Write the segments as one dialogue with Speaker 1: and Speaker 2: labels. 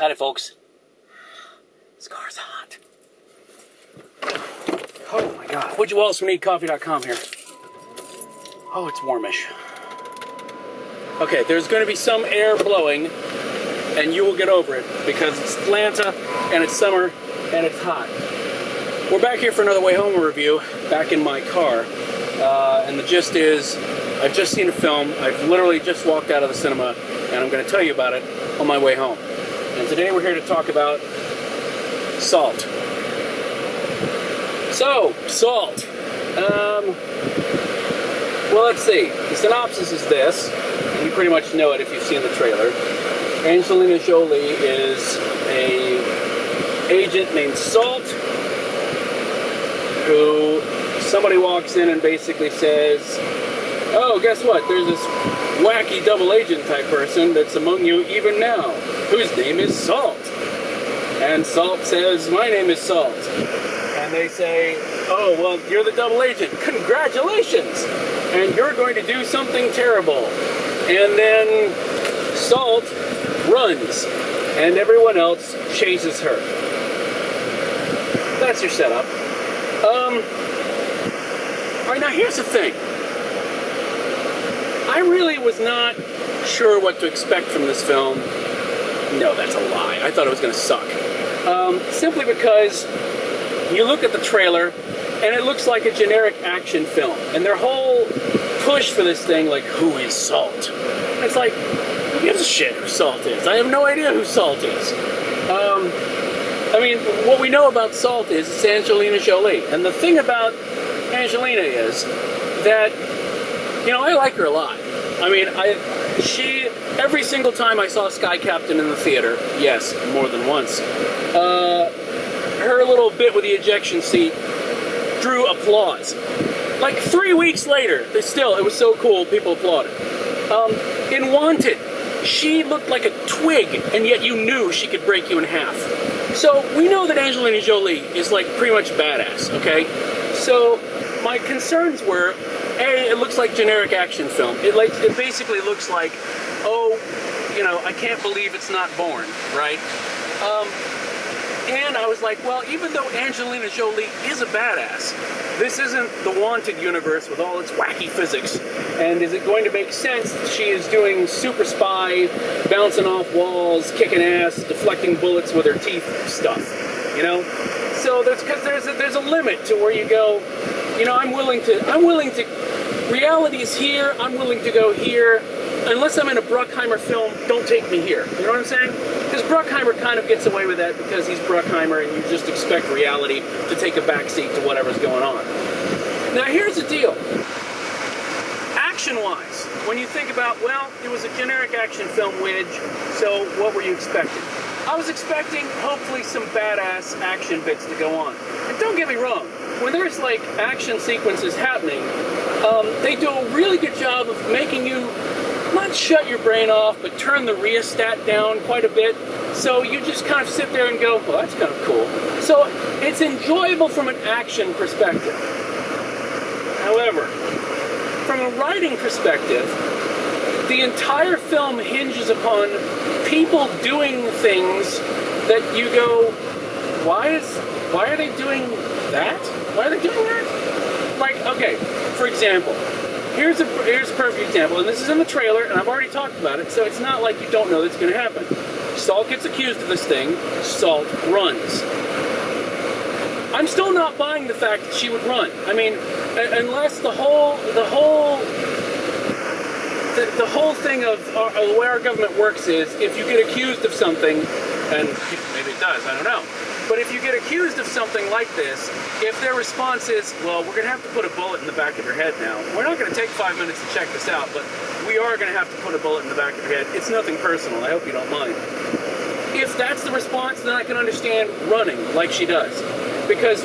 Speaker 1: Howdy, folks. This car's hot. Oh my God. Would you else from needcoffee.com here? Oh, it's warmish. Okay, there's going to be some air blowing, and you will get over it because it's Atlanta and it's summer and it's hot. We're back here for another Wayhomer review, back in my car. And the gist is, I've just seen a film. I've literally just walked out of the cinema, and I'm going to tell you about it on my way home. And today we're here to talk about Salt. So, Salt. Well, let's see. The synopsis is this. You pretty much know it if you've seen the trailer. Angelina Jolie is an agent named Salt, who somebody walks in and basically says, oh, guess what? There's this wacky double agent type person that's among you even now, whose name is Salt. And Salt says, my name is Salt. And they say, oh, well, you're the double agent. Congratulations! And you're going to do something terrible. And then Salt runs, and everyone else chases her. That's your setup. Alright, now here's the thing. I really was not sure what to expect from this film. No, that's a lie. I thought it was going to suck. Simply because you look at the trailer, and it looks like a generic action film. And their whole push for this thing, like, who is Salt? It's like, who gives a shit who Salt is? I have no idea who Salt is. I mean, what we know about Salt is it's Angelina Jolie. And the thing about Angelina is that, you know, I like her a lot. I mean, every single time I saw Sky Captain in the theater, yes, more than once, her little bit with the ejection seat drew applause. Like 3 weeks later, it was so cool, people applauded. In Wanted, she looked like a twig, and yet you knew she could break you in half. So we know that Angelina Jolie is like pretty much badass, okay? So my concerns were, A, it looks like generic action film. It basically looks like, oh, you know, I can't believe it's not Born, right? And I was like, well, even though Angelina Jolie is a badass, this isn't the Wanted universe with all its wacky physics. And is it going to make sense that she is doing super spy, bouncing off walls, kicking ass, deflecting bullets with her teeth stuff, you know? So there's a limit to where you go, you know, I'm willing to, reality is here, I'm willing to go here. Unless I'm in a Bruckheimer film, don't take me here. You know what I'm saying? Because Bruckheimer kind of gets away with that because he's Bruckheimer and you just expect reality to take a backseat to whatever's going on. Now here's the deal. Action-wise, when you think about, well, it was a generic action film, Widge, so what were you expecting? I was expecting, hopefully, some badass action bits to go on. And don't get me wrong, when there's, like, action sequences happening, they do a really good job of making you not shut your brain off, but turn the rheostat down quite a bit. So you just kind of sit there and go, well, that's kind of cool. So it's enjoyable from an action perspective. However, from a writing perspective, the entire film hinges upon people doing things that you go, why are they doing that? Why are they doing that? Like, okay, for example, here's a perfect example, and this is in the trailer, and I've already talked about it, so it's not like you don't know that's going to happen. Salt gets accused of this thing, Salt runs. I'm still not buying the fact that she would run. I mean, unless the whole thing of the way our government works is, if you get accused of something, and maybe it does, I don't know, but if you get accused of something like this, if their response is, well, we're going to have to put a bullet in the back of your head now. We're not going to take 5 minutes to check this out, but we are going to have to put a bullet in the back of your head. It's nothing personal. I hope you don't mind. If that's the response, then I can understand running like she does. Because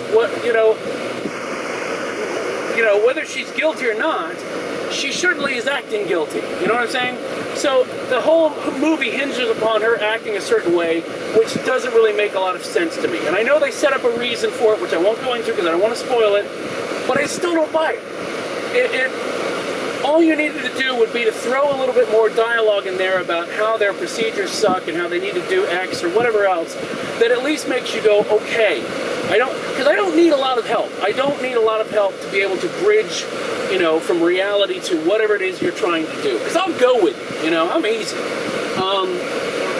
Speaker 1: whether she's guilty or not, she certainly is acting guilty. You know what I'm saying? So the whole movie hinges upon her acting a certain way, which doesn't really make a lot of sense to me. And I know they set up a reason for it, which I won't go into because I don't want to spoil it, but I still don't buy it. all you needed to do would be to throw a little bit more dialogue in there about how their procedures suck and how they need to do X or whatever else, that at least makes you go, okay. Because I don't need a lot of help. I don't need a lot of help to be able to bridge, from reality to whatever it is you're trying to do. Because I'll go with you, I'm easy.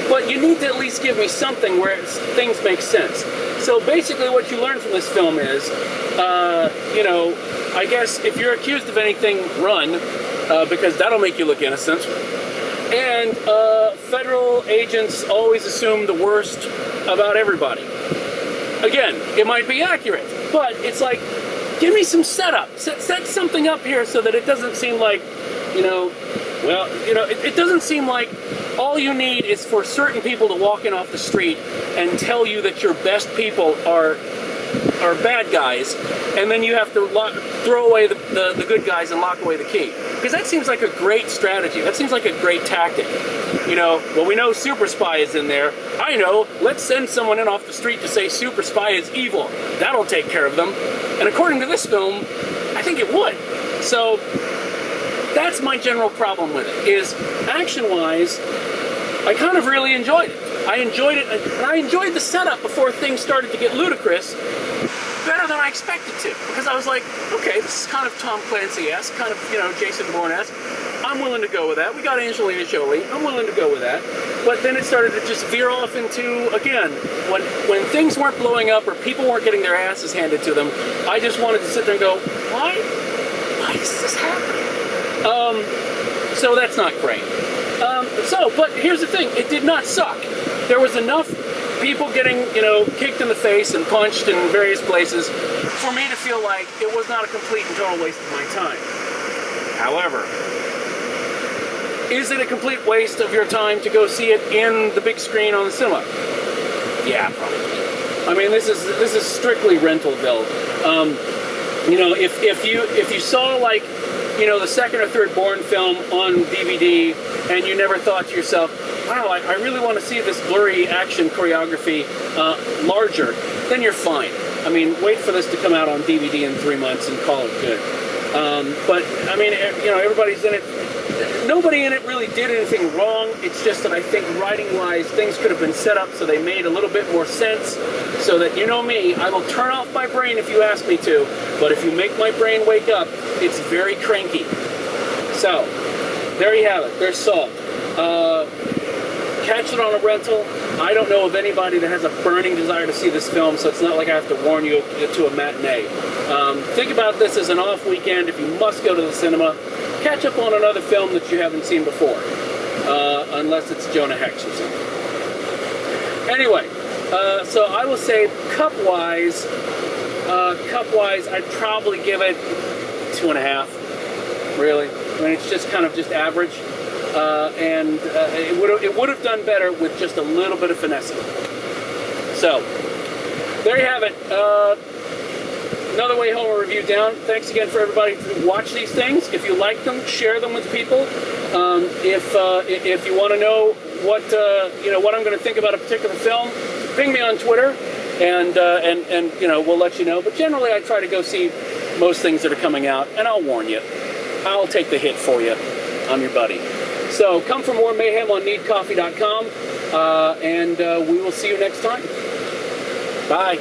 Speaker 1: But you need to at least give me something where things make sense. So basically what you learn from this film is, I guess if you're accused of anything, run, because that'll make you look innocent. And federal agents always assume the worst about everybody. Again, it might be accurate, but it's like, give me some setup. Set something up here so that it doesn't seem like, it doesn't seem like all you need is for certain people to walk in off the street and tell you that your best people are bad guys, and then you have to throw away the good guys and lock away the key. Because that seems like a great strategy. That seems like a great tactic. Well, we know Super Spy is in there. I know, let's send someone in off the street to say Super Spy is evil. That'll take care of them. And according to this film, I think it would. So that's my general problem with it, is action-wise, I kind of really enjoyed it. I enjoyed it, and I enjoyed the setup before things started to get ludicrous better than I expected to. Because I was like, okay, this is kind of Tom Clancy-esque, kind of, Jason Bourne-esque. I'm willing to go with that. We got Angelina Jolie. I'm willing to go with that. But then it started to just veer off into, again, when things weren't blowing up or people weren't getting their asses handed to them, I just wanted to sit there and go, why is this happening? So that's not great. But here's the thing, it did not suck. There was enough people getting, kicked in the face and punched in various places for me to feel like it was not a complete and total waste of my time. However, is it a complete waste of your time to go see it in the big screen on the cinema? Yeah, probably. I mean, this is strictly Rentalville. If you saw the second or third Bourne film on DVD and you never thought to yourself, wow, I really want to see this blurry action choreography larger, then you're fine. I mean, wait for this to come out on DVD in 3 months and call it good. But, I mean, everybody's in it. Nobody in it really did anything wrong. It's just that I think writing-wise, things could have been set up so they made a little bit more sense, so that, me, I will turn off my brain if you ask me to, but if you make my brain wake up, it's very cranky. So, there you have it. There's Salt. Catch it on a rental. I don't know of anybody that has a burning desire to see this film, so it's not like I have to warn you to a matinee. Think about this as an off weekend. If you must go to the cinema, catch up on another film that you haven't seen before, unless it's Jonah Hex or something. Anyway, so I will say cup-wise, I'd probably give it 2.5, really. I mean, it's just kind of just average. And it would have done better with just a little bit of finessing. So, there you have it. Another Wayhomer review down. Thanks again for everybody who watch these things. If you like them, share them with people. If you want to know what I'm going to think about a particular film, ping me on Twitter, and we'll let you know. But generally, I try to go see most things that are coming out, and I'll warn you. I'll take the hit for you. I'm your buddy. So come for more mayhem on needcoffee.com, and we will see you next time. Bye.